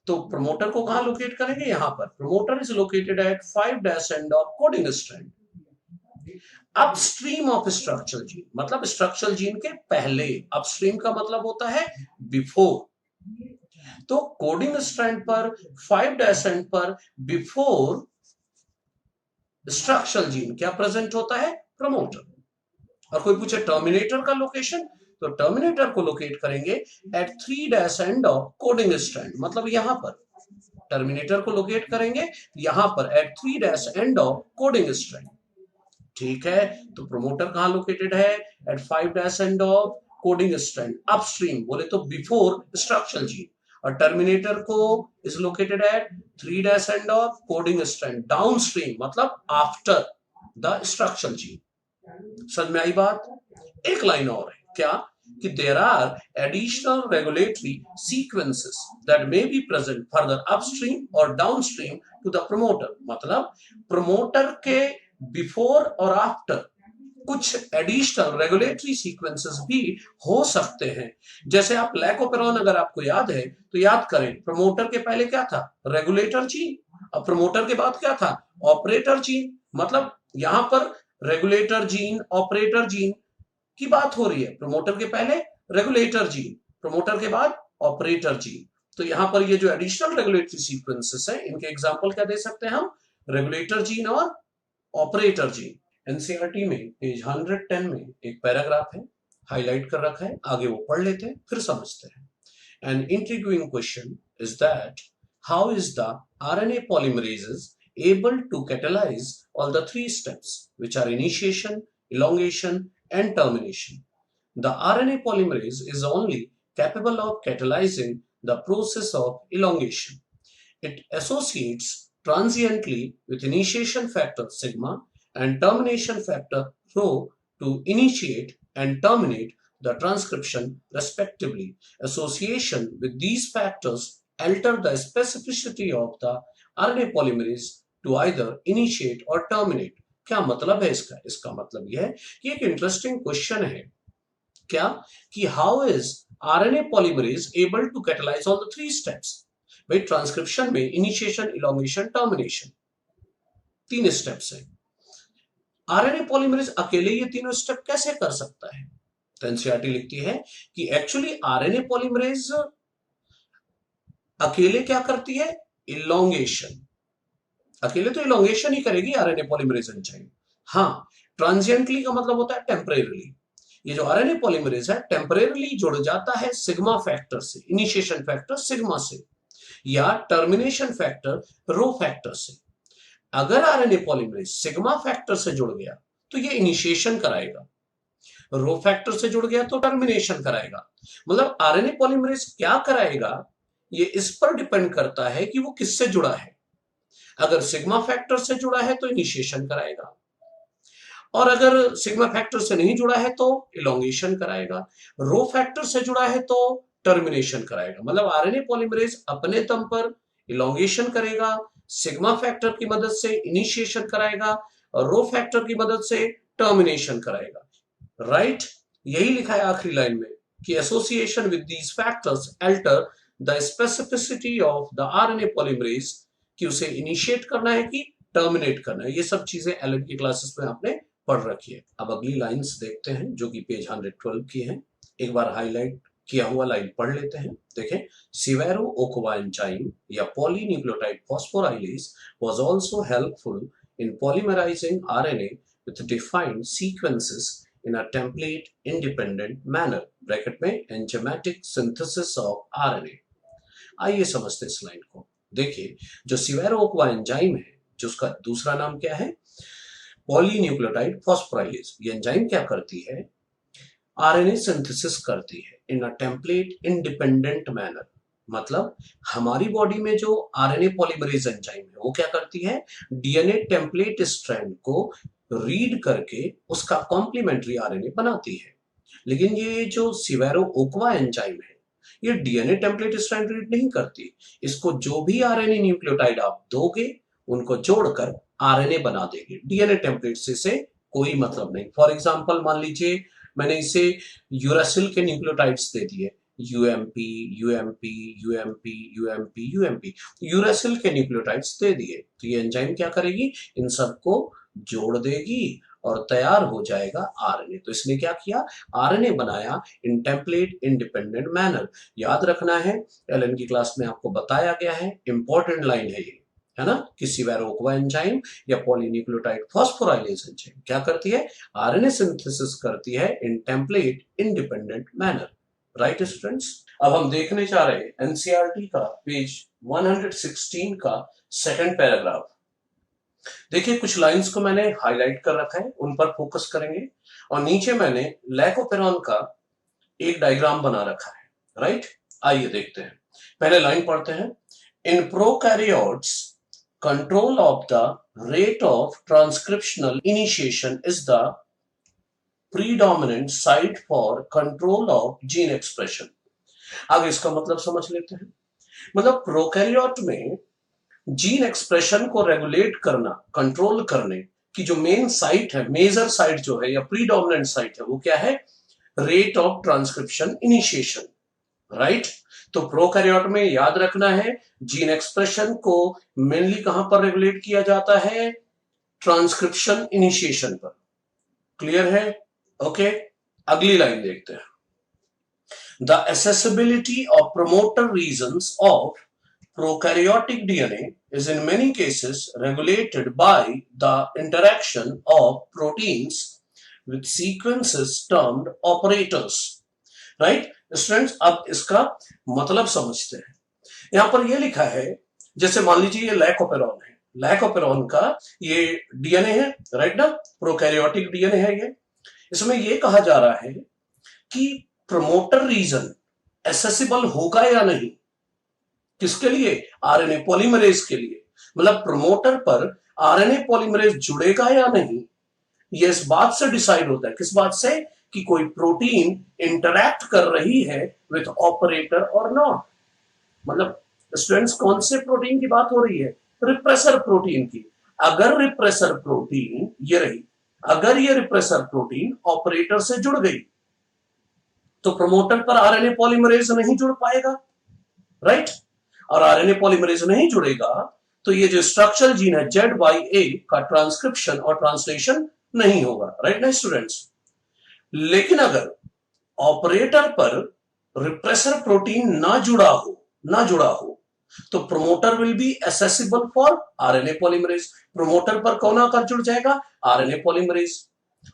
तो प्रमोटर को कहां लोकेट करेंगे? यहां पर। Promoter is located eight 5' end of coding strand upstream of structural gene. मतलब स्ट्रक्चरल जीन के पहले। अपस्ट्रीम का मतलब होता है बिफोर। तो कोडिंग स्ट्रैंड पर 5' end पर बिफोर स्ट्रक्चरल जीन क्या प्रेजेंट होता है? प्रमोटर। और कोई पूछे टर्मिनेटर का लोकेशन, तो टर्मिनेटर को लोकेट करेंगे at 3' end of coding strand. मतलब यहां पर टर्मिनेटर को लोकेट करेंगे यहां पर at 3' end of coding strand. ठीक है, तो प्रमोटर कहां लोकेटेड है? At 5' end of coding strand upstream, बोले तो बिफोर स्ट्रक्चरल जीन। और टर्मिनेटर को is located at 3' end of coding strand downstream, मतलब आफ्टर द स्ट्रक्चरल जीन। समझ में आई बात? एक लाइन और है, क्या? कि there are additional regulatory sequences that may be present further upstream or downstream to the promoter। मतलब प्रमोटर के बिफोर और आफ्टर कुछ एडिशनल रेगुलेटरी सीक्वेंसेस भी हो सकते हैं। जैसे आप लैकोपेरॉन अगर आपको याद है तो याद करें, प्रमोटर के पहले क्या था? Regulator gene. अब प्रमोटर के बाद क्या था? Operator gene. मतलब यहां पर रेगुलेटर जीन, ऑपरेटर जीन की बात हो रही है। प्रमोटर के पहले रेगुलेटर जीन, प्रमोटर के बाद ऑपरेटर जीन। तो यहां पर ये जो एडिशनल रेगुलेटरी सीक्वेंसेस है, इनके एग्जांपल क्या दे सकते हैं हम? रेगुलेटर जीन और ऑपरेटर जीन। एनसीईआरटी में पेज 110 में एक पैराग्राफ है, हाईलाइट कर रखा है, आगे वो पढ़ लेते हैं फिर समझते हैं। An intriguing question is that how is the RNA polymerases able to catalyze all the three steps, which are initiation, elongation, and termination? The RNA polymerase is only capable of catalyzing the process of elongation. It associates transiently with initiation factor sigma and termination factor rho to initiate and terminate the transcription respectively. Association with these factors alter the specificity of the RNA polymerase to either initiate or terminate. क्या मतलब है इसका? इसका मतलब यह है कि एक इंटरेस्टिंग क्वेश्चन है, क्या? कि how is RNA polymerase able to catalyse all the three steps. भाई ट्रांसक्रिप्शन में इनिशिएशन, इलॉन्गेशन, टर्मिनेशन, 3 स्टेप्स है। आरएनए पॉलीमरेज अकेले ये तीनों स्टेप कैसे कर सकता है? तो एनसीईआरटी लिखती है कि एक्चुअली आरएनए पॉलीमरेज अकेले क्या करती है? इलोंगेशन। अकेले तो इलोंगेशन ही करेगी आरएनए पॉलीमरेज एंजाइम। हाँ, ट्रांजिएंटली का मतलब होता है टेम्परेरली। ये जो आरएनए पॉलीमरेज है टेम्परेरली जुड़ जाता है सिग्मा फैक्टर से, इनिशिएशन फैक्टर सिग्मा से, या टर्मिनेशन फैक्टर रो फैक्टर से। अगर आरएनए पॉलीमरेज सिग्मा फैक्टर से जुड़ गया तो ये इनिशिएशन कराएगा, रो फैक्टर से जुड़ गया तो टर्मिनेशन कराएगा। मतलब आरएनए पॉलीमरेज क्या कराएगा ये इस पर डिपेंड करता है कि वो किससे जुड़ा है। अगर सिग्मा फैक्टर से जुड़ा है तो इनिशिएशन कराएगा, और अगर सिग्मा फैक्टर से नहीं जुड़ा है तो इलोंगेशन कराएगा, रो फैक्टर से जुड़ा है तो टर्मिनेशन कराएगा। मतलब आरएनए पॉलीमरेज अपने दम पर इलोंगेशन करेगा, सिग्मा फैक्टर की मदद से इनिशिएशन कराएगा, और रो फैक्टर की मदद से टर्मिनेशन कराएगा। राइट? यही लिखा है आखिरी लाइन में कि association with these factors alter the specificity of the RNA polymerase, कि उसे इनिशिएट करना है कि टर्मिनेट करना है। ये सब चीजें एलएन की क्लासेस में आपने पढ़ रखी है। अब अगली लाइंस देखते हैं जो कि पेज 112 की है। एक बार हाईलाइट किया हुआ लाइन पढ़ लेते हैं। देखें, सिवेरो ओकोवा एंजाइम या polynucleotide phosphorylase was also helpful in polymerising RNA with defined sequences in a template independent manner, bracket में enzymatic synthesis of RNA। आइए समझते इस लाइन को। देखिए, जो सिवेरो ओकोवा एंजाइम है, जो उसका दूसरा नाम क्या है? Polynucleotide phosphorylase. ये एंजाइम क्या करती है? आरएनए सिंथेसिस करती है इन अ टेम्पलेट इंडिपेंडेंट मैनर। मतलब हमारी बॉडी में जो आरएनए पॉलीमरेज एंजाइम है वो क्या करती है? डीएनए टेम्पलेट स्ट्रैंड को रीड करके उसका कॉम्प्लीमेंट्री आरएनए बनाती है। लेकिन ये जो सिवेरो ओकोवा एंजाइम है ये डीएनए टेम्पलेट स्ट्रैंड रीड नहीं करती। इसको जो भी आरएनए न्यूक्लियोटाइड आप दोगे उनको जोड़कर आरएनए बना देगी। डीएनए टेम्पलेट से कोई मतलब नहीं। फॉर एग्जांपल मान लीजिए मैंने इसे यूरासिल के न्यूक्लियोटाइड्स दे दिए, UMP UMP UMP UMP UMP, uracil के न्यूक्लियोटाइड्स दे दिए, तो ये एंजाइम क्या करेगी? इन सबको जोड़ देगी और तैयार हो जाएगा आरएनए। तो इसने क्या किया? आरएनए बनाया इन टेम्पलेट इंडिपेंडेंट मैनर। याद रखना है, एलएन की क्लास में आपको बताया गया है, इंपॉर्टेंट लाइन है ये, है ना, कि सिवेरो ओकोवा एंजाइम या पॉलीन्यूक्लियोटाइड फॉस्फोराइलेज एंजाइम क्या करती है? आरएनए सिंथेसिस करती है in template independent manner. Right students? अब हम देखने जा रहे हैं एनसीईआरटी का पेज 116 का सेकंड पैराग्राफ। देखिए, कुछ लाइंस को मैंने हाईलाइट कर रखा है, उन पर फोकस करेंगे, और नीचे मैंने लैकोपेरॉन का एक डायग्राम बना रखा है। राइट? आइए देखते हैं। पहले लाइन पढ़ते हैं। In prokaryotes control of the rate of transcriptional initiation is the predominant site for control of gene expression। आगे इसका मतलब समझ लेते हैं। मतलब प्रोकैरियोट में जीन एक्सप्रेशन को रेगुलेट करना, कंट्रोल करने की जो मेन साइट है, मेजर साइट जो है या प्रीडोमिनेंट साइट है, वो क्या है? Rate of transcription initiation. Right? तो प्रोकैरियोट में याद रखना है जीन एक्सप्रेशन को मेनली कहां पर रेगुलेट किया जाता है? ट्रांसक्रिप्शन इनिशिएशन पर। क्लियर है? ओके, अगली लाइन देखते हैं। The accessibility of promoter regions of prokaryotic DNA is in many cases regulated by the interaction of proteins with sequences termed operators। Right students? अब इसका मतलब समझते हैं। यहां पर यह लिखा है, जैसे मान लीजिए ये लैकोपेरॉन है, लैकोपेरॉन का ये डीएनए है, राइट ना, प्रोकैरियोटिक डीएनए है ये। इसमें यह कहा जा रहा है कि प्रमोटर रीजन एसेसिबल होगा या नहीं, किसके लिए? आरएनए पॉलीमरेज के लिए। मतलब प्रमोटर पर आरएनए पॉलीमरेज जुड़ेगा या नहीं, ये इस बात से डिसाइड होता है। किस बात से? कि कोई प्रोटीन इंटरैक्ट कर रही है विथ ऑपरेटर और नॉट। मतलब स्टूडेंट्स, कौन से प्रोटीन की बात हो रही है? रिप्रेसर प्रोटीन की। अगर रिप्रेसर प्रोटीन ये रही, अगर ये रिप्रेसर प्रोटीन ऑपरेटर से जुड़ गई तो प्रमोटर पर आरएनए पॉलीमरेज नहीं जुड़ पाएगा। राइट? और आरएनए पॉलीमरेज नहीं जुड़ेगा तो ये जो स्ट्रक्चरल जीन है ZYA का ट्रांसक्रिप्शन और ट्रांसलेशन नहीं होगा। राइट ना स्टूडेंट्स? लेकिन अगर ऑपरेटर पर रिप्रेसर प्रोटीन ना जुड़ा हो तो promoter will be accessible for RNA polymerase. Promoter पर कौन आकर जुड़ जाएगा? आरएनए पॉलीमरेज,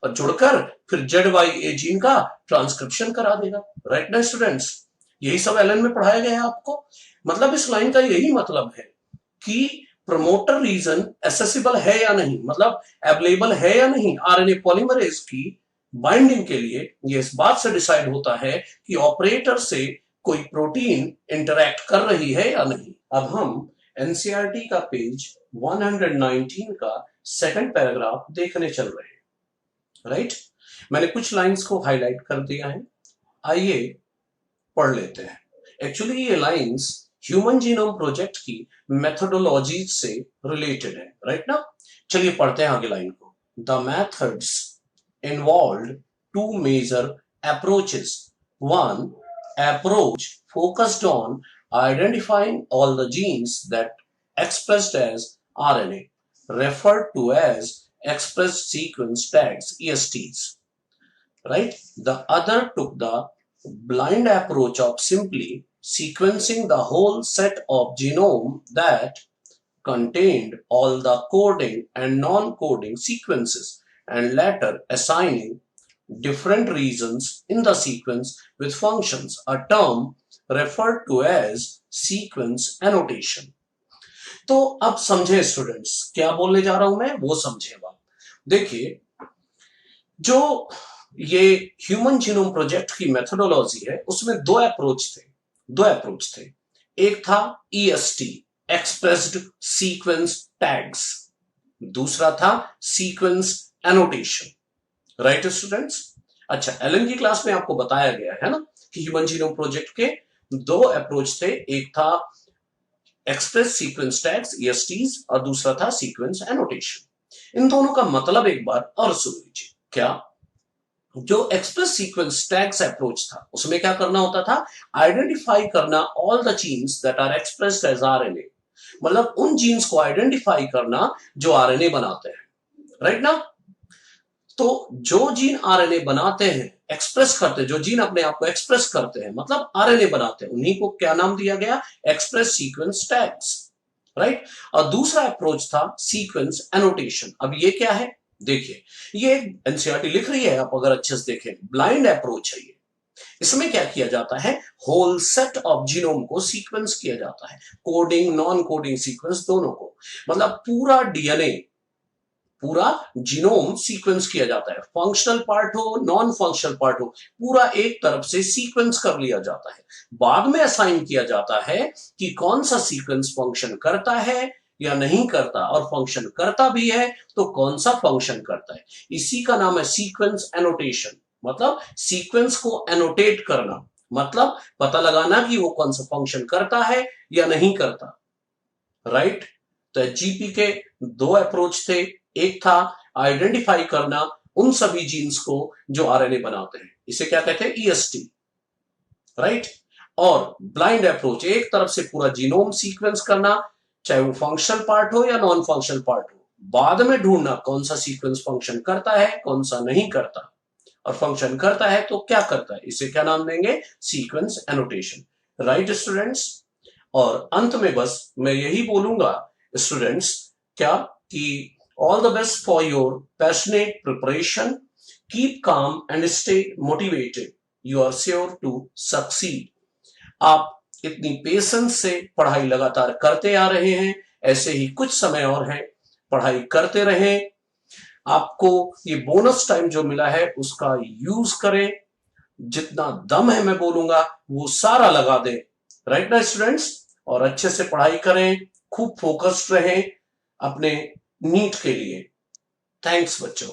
और जुड़कर फिर ZYA जीन का ट्रांसक्रिप्शन करा देगा। राइट ना स्टूडेंट्स, यही सब एलन में पढ़ाया गया है आपको। मतलब इस लाइन का यही मतलब है कि प्रमोटर रीजन एसेसिबल है या नहीं, मतलब अवेलेबल है या नहीं आरएनए पॉलीमरेज की बाइंडिंग के लिए, ये इस बात से डिसाइड होता है कि ऑपरेटर से कोई प्रोटीन इंटरैक्ट कर रही है या नहीं। अब हम एनसीईआरटी का पेज 119 का सेकंड पैराग्राफ देखने चल रहे हैं। राइट, मैंने कुछ लाइंस को हाईलाइट कर दिया है, आइए पढ़ लेते हैं। एक्चुअली ये लाइंस ह्यूमन जीनोम प्रोजेक्ट की मेथोडोलॉजी से रिलेटेड है। राइट ना, चलिए पढ़ते हैं आगे लाइन को। The methods involved two major approaches. One approach focused on identifying all the genes that expressed as RNA, referred to as express sequence tags, ESTs. Right? The other took the blind approach of simply sequencing the whole set of genome that contained all the coding and non-coding sequences, and later assigning different regions in the sequence with functions, a term referred to as sequence annotation. तो अब समझे students, क्या बोलने जा रहा हूं मैं वो समझे बात। देखिए, जो ये ह्यूमन जीनोम प्रोजेक्ट की मेथोडोलॉजी है उसमें दो अप्रोच थे। एक था EST, एक्सप्रेस्ड सीक्वेंस टैग्स, दूसरा था सीक्वेंस एनोटेशन। राइट स्टूडेंट्स, अच्छा एलन की क्लास में आपको बताया गया है ना कि ह्यूमन जीनोम प्रोजेक्ट के दो अप्रोच थे, एक था एक्सप्रेस सीक्वेंस टैग्स ESTs और दूसरा था सीक्वेंस एनोटेशन। इन दोनों का मतलब एक बार और सुन लीजिए। क्या जो एक्सप्रेस सीक्वेंस टैग्स अप्रोच था उसमें क्या करना होता था? आइडेंटिफाई करना all the genes that are expressed as RNA, मतलब उन जीन्स को आइडेंटिफाई करना जो आरएनए बनाते हैं। राइट ना, तो जो जीन आरएनए बनाते हैं, एक्सप्रेस करते हैं, जो जीन अपने आप को एक्सप्रेस करते हैं मतलब आरएनए बनाते हैं, उन्हीं को क्या नाम दिया गया? Express sequence tags. राइट, और दूसरा अप्रोच था सीक्वेंस एनोटेशन। अब ये क्या है? देखिए, ये एनसीईआरटी लिख रही है, आप अगर अच्छे से देखें, ब्लाइंड अप्रोच है ये। इसमें क्या किया जाता है? होल सेट ऑफ जीनोम को सीक्वेंस किया जाता है, कोडिंग नॉन कोडिंग सीक्वेंस दोनों को, मतलब पूरा डीएनए, पूरा जीनोम सीक्वेंस किया जाता है, फंक्शनल पार्ट हो नॉन फंक्शनल पार्ट हो, पूरा एक तरफ से सीक्वेंस कर लिया जाता है। बाद में असाइन किया जाता है कि कौन सा सीक्वेंस फंक्शन करता है या नहीं करता, और फंक्शन करता भी है तो कौन सा फंक्शन करता है। इसी का नाम है सीक्वेंस एनोटेशन, मतलब सीक्वेंस को एनोटेट करना, मतलब पता लगाना कि वो कौन सा फंक्शन करता है या नहीं करता। राइट, तो जीपी के दो अप्रोच थे, एक था आइडेंटिफाई करना उन सभी जीन्स को जो आरएनए बनाते हैं, इसे क्या कहते हैं? EST। राइट, और ब्लाइंड अप्रोच, एक तरफ से पूरा जीनोम सीक्वेंस करना, चाहे वो फंक्शनल पार्ट हो या नॉन फंक्शनल पार्ट हो, बाद में ढूंढना कौन सा सीक्वेंस फंक्शन करता है कौन सा नहीं करता, और फंक्शन करता है तो क्या करता है, इसे क्या नाम देंगे? Sequence annotation. राइट स्टूडेंट्स, और अंत में बस मैं यही बोलूंगा स्टूडेंट्स, क्या कि all the best for your passionate preparation, keep calm and stay motivated, you are sure to succeed। आप इतनी पेशेंस से पढ़ाई लगातार करते आ रहे हैं, ऐसे ही कुछ समय और है, पढ़ाई करते रहें। आपको ये बोनस टाइम जो मिला है उसका यूज करें, जितना दम है मैं बोलूंगा वो सारा लगा दें। राइट ना स्टूडेंट्स, और अच्छे से पढ़ाई करें, खूब फोकस्ड रहें अपने नीट के लिए। थैंक्स बच्चों।